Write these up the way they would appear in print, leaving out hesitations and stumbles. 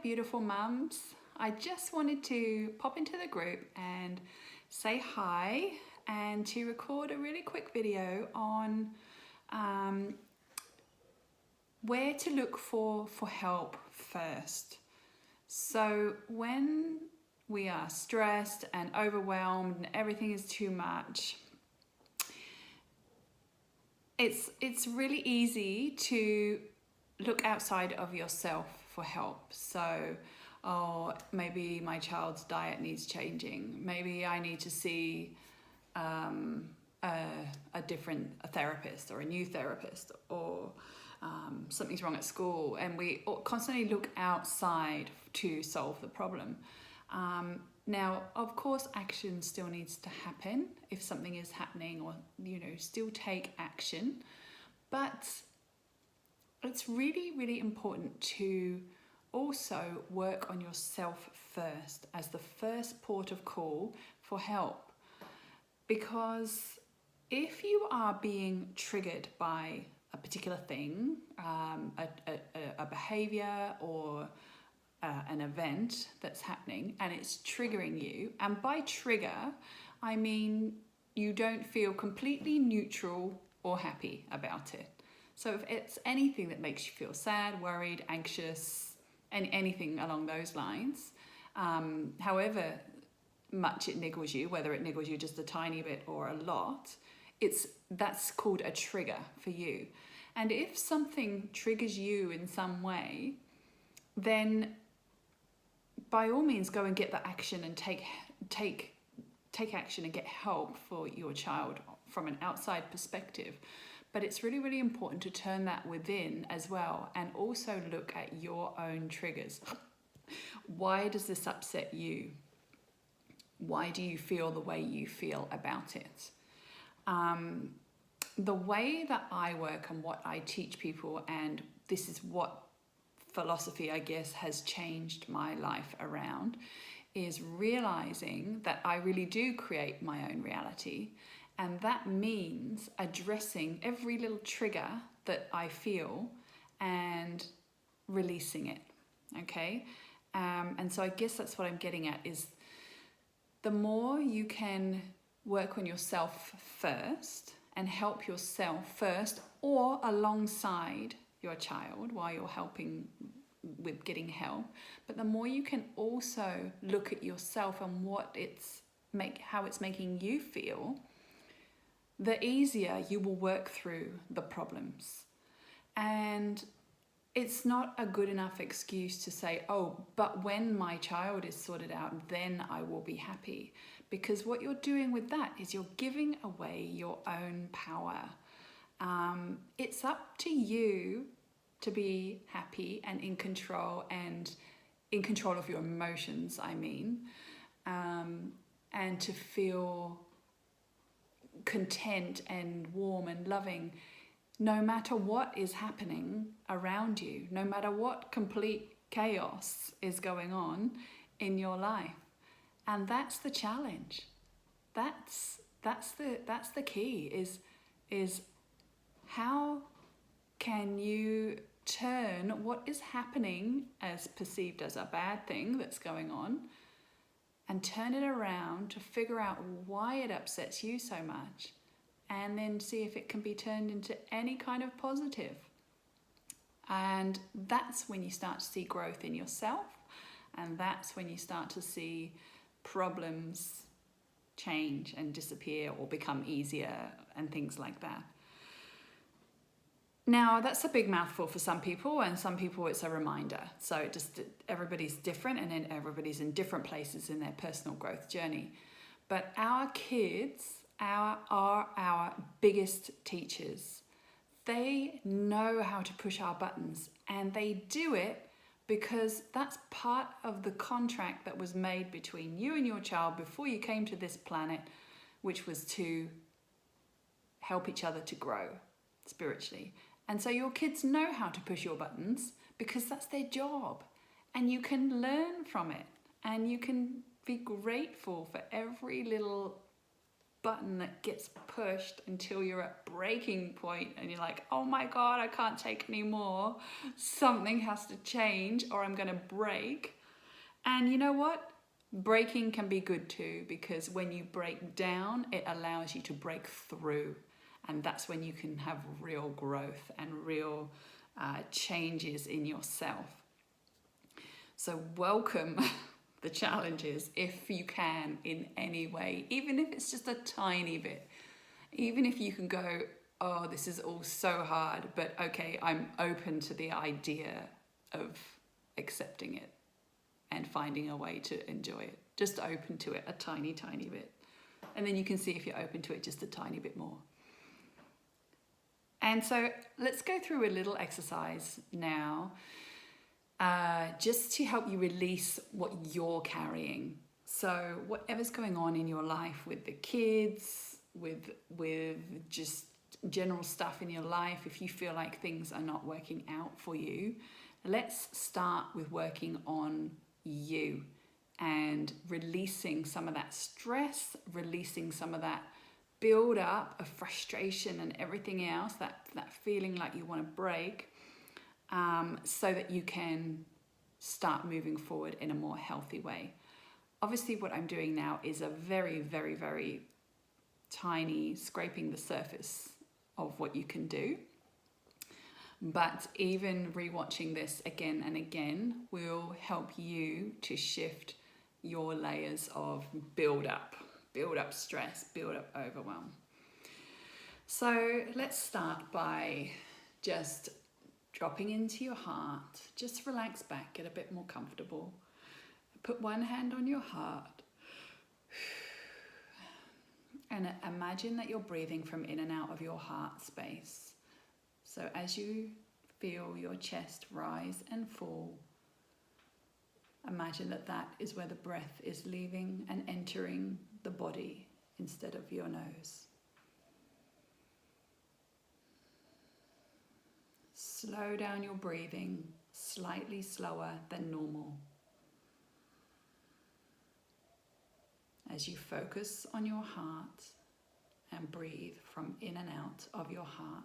beautiful mums. I just wanted to pop into the group and say hi and to record a really quick video on where to look for help first. So when we are stressed and overwhelmed and everything is too much, it's really easy to look outside of yourself for help. So, oh, maybe my child's diet needs changing. Maybe I need to see a different therapist or a new therapist, or something's wrong at school, and we constantly look outside to solve the problem. Now, of course, action still needs to happen if something is happening, or still take action, but it's really, really important to also work on yourself first as the first port of call for help. Because if you are being triggered by a particular thing, a behavior or an event that's happening, and it's triggering you, and by trigger, I mean you don't feel completely neutral or happy about it. So if it's anything that makes you feel sad, worried, anxious, and anything along those lines, however much it niggles you, whether it niggles you just a tiny bit or a lot, that's called a trigger for you. And if something triggers you in some way, then by all means go and get the action and take action and get help for your child from an outside perspective. But it's really, really important to turn that within as well, and also look at your own triggers. Why does this upset you? Why do you feel the way you feel about it? The way that I work and what I teach people, and this is what philosophy, I guess, has changed my life around, is realizing that I really do create my own reality. And that means addressing every little trigger that I feel and releasing it, okay? And so I guess that's what I'm getting at, is the more you can work on yourself first and help yourself first, or alongside your child while you're helping with getting help, but the more you can also look at yourself and how it's making you feel, the easier you will work through the problems. And it's not a good enough excuse to say, oh, but when my child is sorted out, then I will be happy. Because what you're doing with that is you're giving away your own power. It's up to you to be happy and in control of your emotions, and to feel content and warm and loving no matter what is happening around you, no matter what complete chaos is going on in your life. And that's the challenge. That's the key, is how can you turn what is happening as perceived as a bad thing that's going on, and turn it around to figure out why it upsets you so much, and then see if it can be turned into any kind of positive. And that's when you start to see growth in yourself, and that's when you start to see problems change and disappear or become easier and things like that. Now, that's a big mouthful for some people, and some people it's a reminder. So everybody's different, and then everybody's in different places in their personal growth journey. But our kids are our biggest teachers. They know how to push our buttons, and they do it because that's part of the contract that was made between you and your child before you came to this planet, which was to help each other to grow spiritually. And so your kids know how to push your buttons because that's their job. And you can learn from it. And you can be grateful for every little button that gets pushed until you're at breaking point and you're like, oh my God, I can't take any more. Something has to change or I'm going to break. And you know what? Breaking can be good too, because when you break down, it allows you to break through. And that's when you can have real growth and real changes in yourself. So welcome the challenges if you can in any way, even if it's just a tiny bit. Even if you can go, oh, this is all so hard, but okay, I'm open to the idea of accepting it and finding a way to enjoy it. Just open to it a tiny, tiny bit. And then you can see if you're open to it just a tiny bit more. And so let's go through a little exercise now, just to help you release what you're carrying. So whatever's going on in your life with the kids, with just general stuff in your life, if you feel like things are not working out for you, let's start with working on you and releasing some of that stress, releasing some of that build up of frustration and everything else, that feeling like you want to break, so that you can start moving forward in a more healthy way. Obviously, what I'm doing now is a very, very, very tiny scraping the surface of what you can do. But even rewatching this again and again will help you to shift your layers of build up stress, build up overwhelm. So let's start by just dropping into your heart. Just relax back, get a bit more comfortable. Put one hand on your heart. And imagine that you're breathing from in and out of your heart space. So as you feel your chest rise and fall, imagine that is where the breath is leaving and entering the body instead of your nose. Slow down your breathing, slightly slower than normal, as you focus on your heart and breathe from in and out of your heart.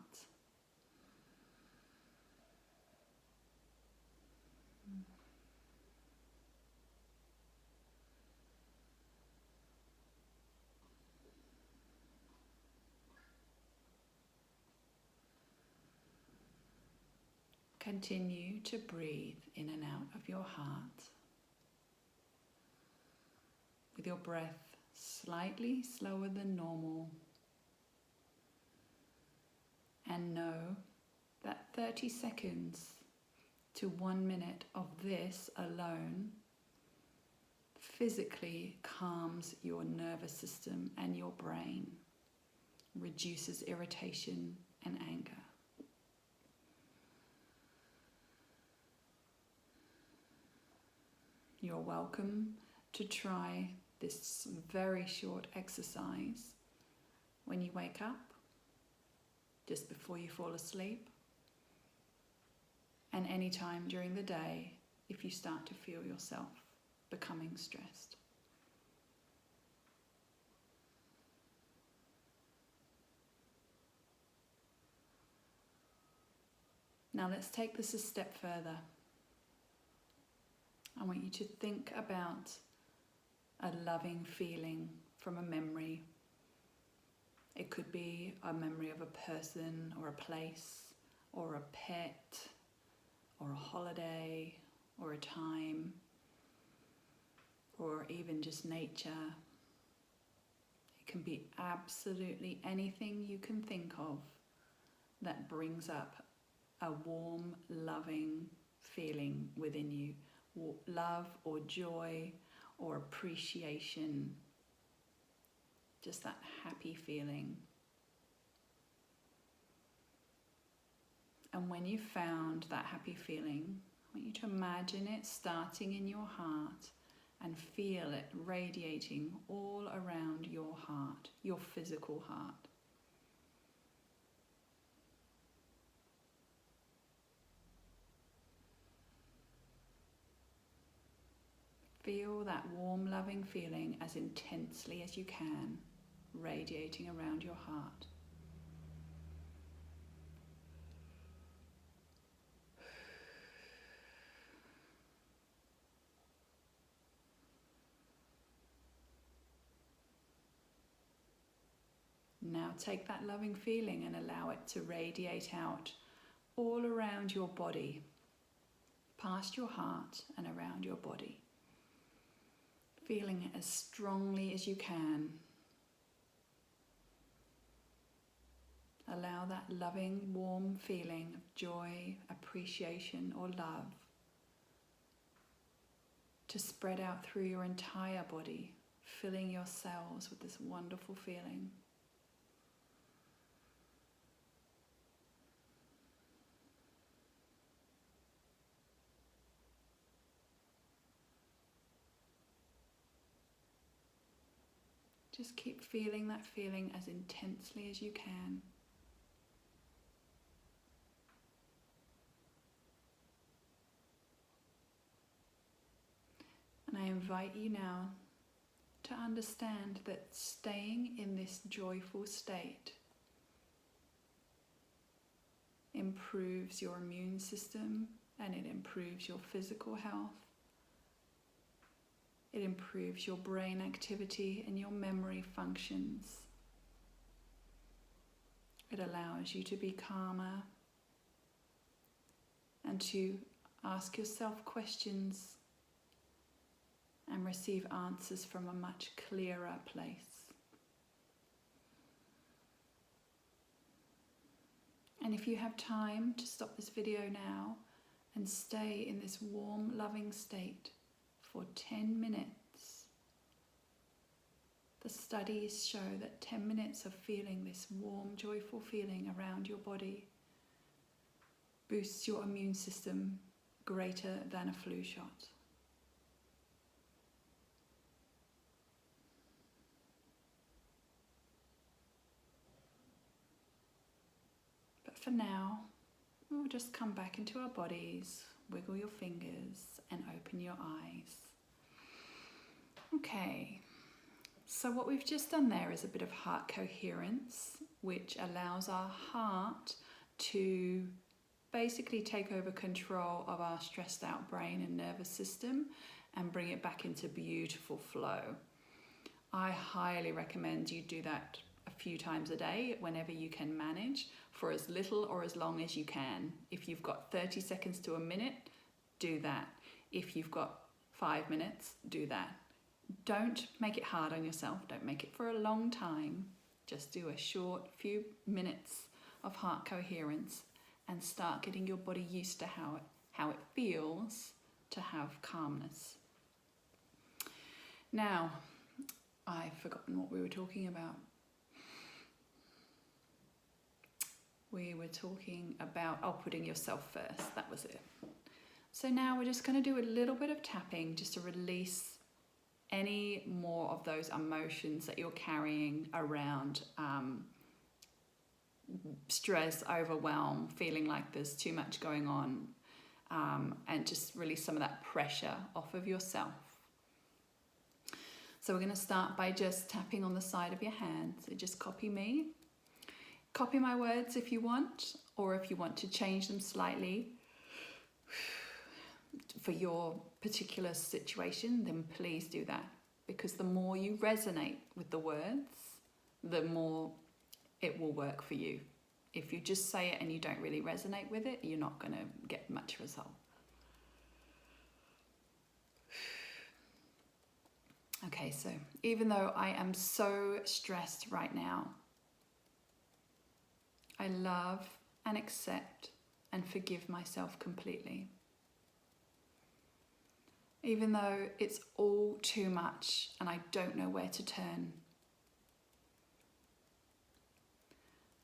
Continue to breathe in and out of your heart, with your breath slightly slower than normal. And know that 30 seconds to 1 minute of this alone physically calms your nervous system and your brain, reduces irritation and anger. You're welcome to try this very short exercise when you wake up, just before you fall asleep, and any time during the day if you start to feel yourself becoming stressed. Now let's take this a step further. I want you to think about a loving feeling from a memory. It could be a memory of a person or a place or a pet or a holiday or a time or even just nature. It can be absolutely anything you can think of that brings up a warm, loving feeling within you. Love or joy or appreciation, just that happy feeling. And when you've found that happy feeling, I want you to imagine it starting in your heart and feel it radiating all around your heart, your physical heart. Feel that warm, loving feeling as intensely as you can. radiating around your heart. Now take that loving feeling and allow it to radiate out all around your body, past your heart and around your body. Feeling it as strongly as you can. Allow that loving, warm feeling of joy, appreciation, or love to spread out through your entire body, filling your cells with this wonderful feeling. Just keep feeling that feeling as intensely as you can. And I invite you now to understand that staying in this joyful state improves your immune system and it improves your physical health. It improves your brain activity and your memory functions. It allows you to be calmer and to ask yourself questions and receive answers from a much clearer place. And if you have time to stop this video now and stay in this warm, loving state for 10 minutes. The studies show that 10 minutes of feeling this warm, joyful feeling around your body boosts your immune system greater than a flu shot. But for now, we'll just come back into our bodies, wiggle your fingers and open your eyes. Okay, so what we've just done there is a bit of heart coherence, which allows our heart to basically take over control of our stressed out brain and nervous system and bring it back into beautiful flow. I highly recommend you do that a few times a day whenever you can manage, for as little or as long as you can. If you've got 30 seconds to a minute, do that. If you've got 5 minutes, do that. Don't make it hard on yourself. Don't make it for a long time. Just do a short few minutes of heart coherence and start getting your body used to how it feels to have calmness. Now, I've forgotten what we were talking about. We were talking about putting yourself first. That was it. So now we're just going to do a little bit of tapping just to release any more of those emotions that you're carrying around, stress, overwhelm, feeling like there's too much going on, and just release some of that pressure off of yourself. So we're going to start by just tapping on the side of your hand. So just copy me. Copy my words if you want, or if you want to change them slightly for your particular situation, then please do that. Because the more you resonate with the words, the more it will work for you. If you just say it and you don't really resonate with it, you're not going to get much result. Okay, so even though I am so stressed right now, I love and accept and forgive myself completely. Even though it's all too much and I don't know where to turn,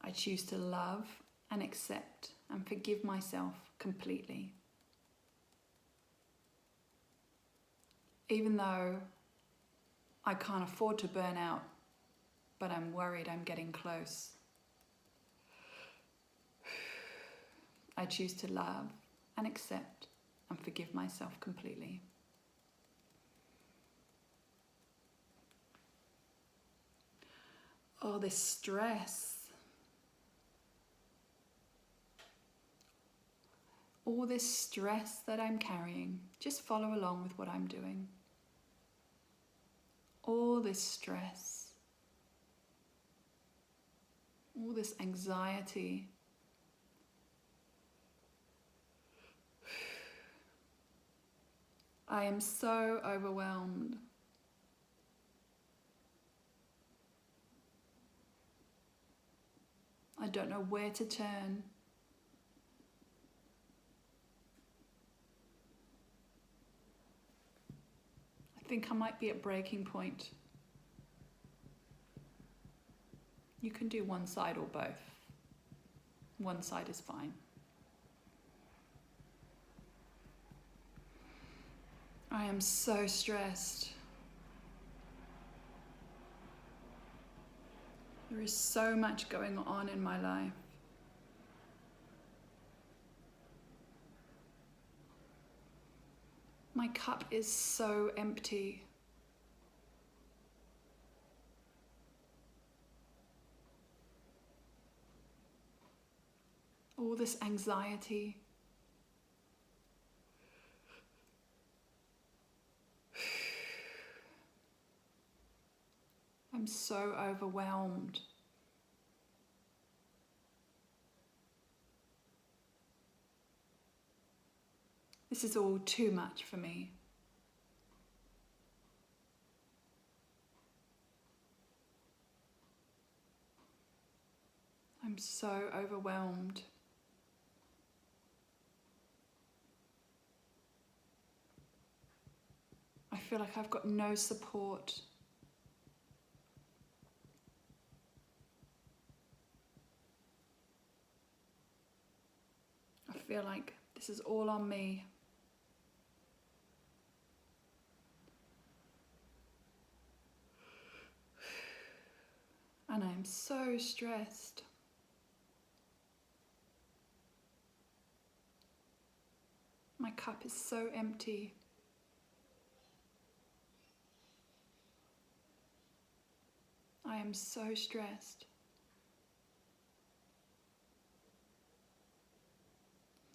I choose to love and accept and forgive myself completely. Even though I can't afford to burn out, but I'm worried I'm getting close, I choose to love and accept and forgive myself completely. all this stress, all this stress that I'm carrying. Just follow along with what I'm doing. All this stress, all this anxiety. I am so overwhelmed. I don't know where to turn. I think I might be at breaking point. You can do one side or both. One side is fine. I am so stressed. There is so much going on in my life. My cup is so empty. All this anxiety. I'm so overwhelmed. This is all too much for me. I'm so overwhelmed. I feel like I've got no support. I feel like this is all on me. And I'm so stressed. My cup is so empty. I am so stressed.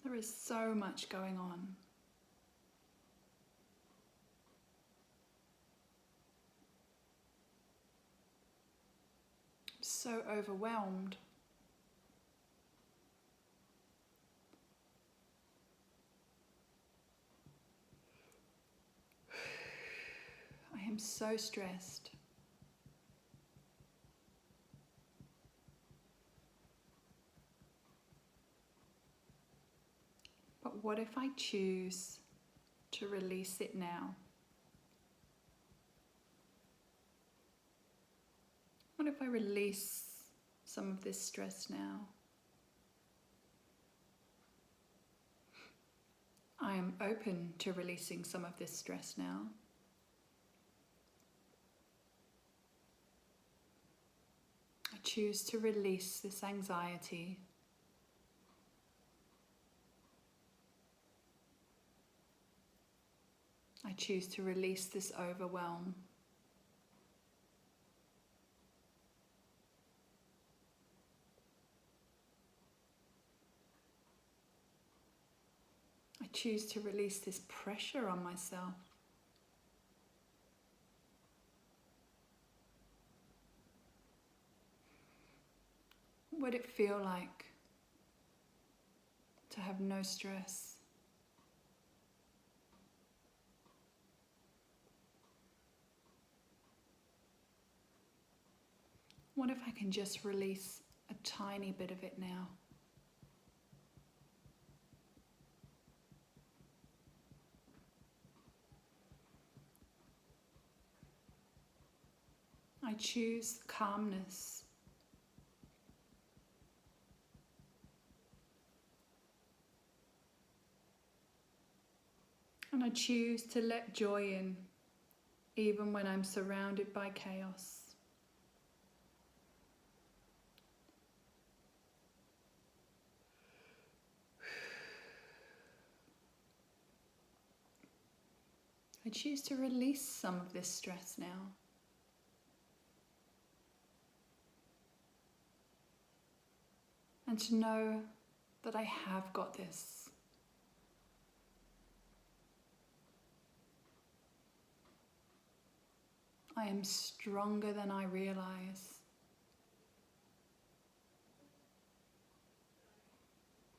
There is so much going on. I'm so overwhelmed. I am so stressed. But what if I choose to release it now? What if I release some of this stress now? I am open to releasing some of this stress now. I choose to release this anxiety. I choose to release this overwhelm. I choose to release this pressure on myself. What would it feel like to have no stress? What if I can just release a tiny bit of it now? I choose calmness. And I choose to let joy in, even when I'm surrounded by chaos. I choose to release some of this stress now. and to know that I have got this. I am stronger than I realize.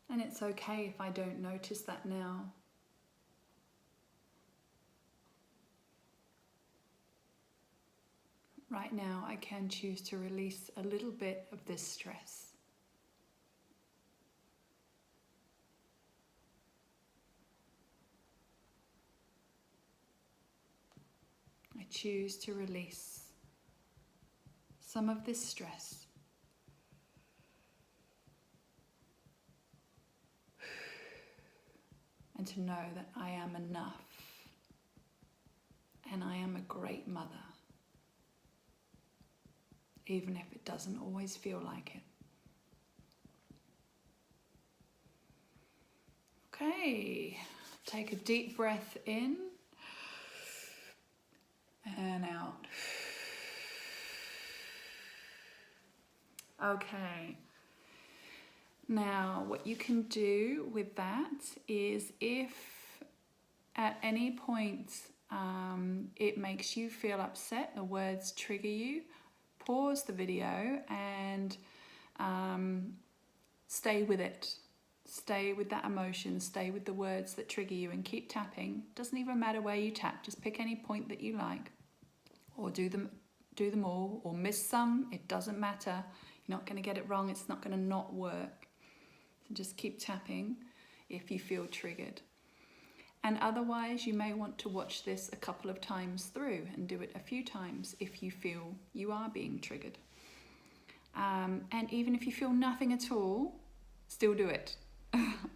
And it's okay if I don't notice that now. Right now, I can choose to release a little bit of this stress. I choose to release some of this stress. And to know that I am enough. And I am a great mother. Even if it doesn't always feel like it. Okay, take a deep breath in and out. Okay, now what you can do with that is if at any point it makes you feel upset, the words trigger you, pause the video and stay with it. Stay with that emotion, stay with the words that trigger you and keep tapping. Doesn't even matter where you tap, just pick any point that you like or do them all or miss some, it doesn't matter. You're not going to get it wrong, it's not going to not work. So just keep tapping if you feel triggered. And otherwise you may want to watch this a couple of times through and do it a few times if you feel you are being triggered. And even if you feel nothing at all, still do it.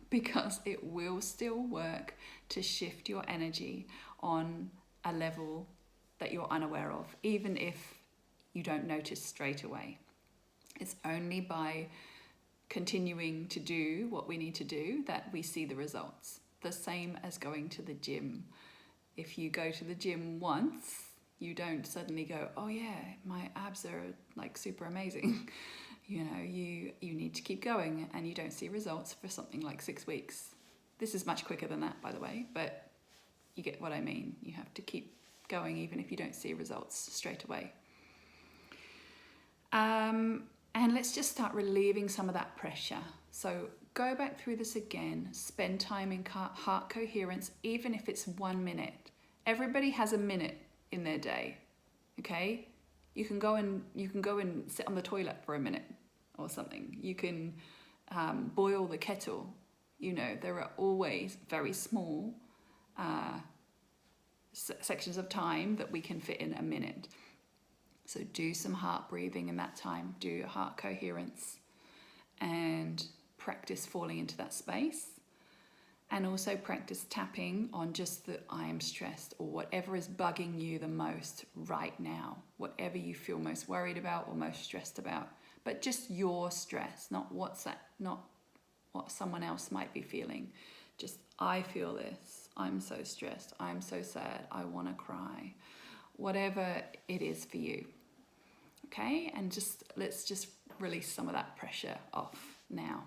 Because it will still work to shift your energy on a level that you're unaware of, even if you don't notice straight away. It's only by continuing to do what we need to do that we see the results. The same as going to the gym. If you go to the gym once, you don't suddenly go, oh yeah, my abs are like super amazing. You know, you need to keep going and you don't see results for something like 6 weeks. This is much quicker than that, by the way, but you get what I mean. You have to keep going even if you don't see results straight away. And let's just start relieving some of that pressure. So go back through this again, spend time in heart coherence, even if it's 1 minute. Everybody has a minute in their day, okay? You can go and sit on the toilet for a minute or something. You can boil the kettle. You know, there are always very small sections of time that we can fit in a minute. So do some heart breathing in that time. Do your heart coherence and practice falling into that space. And also practice tapping on just the I am stressed or whatever is bugging you the most right now. Whatever you feel most worried about or most stressed about. But just your stress, not what someone else might be feeling. Just I feel this. I'm so stressed. I'm so sad. I want to cry. Whatever it is for you. Okay? And let's just release some of that pressure off now.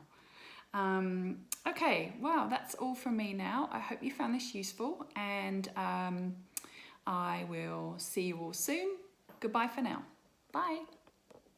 Okay, wow, that's all from me now. I hope you found this useful and I will see you all soon. Goodbye for now. Bye.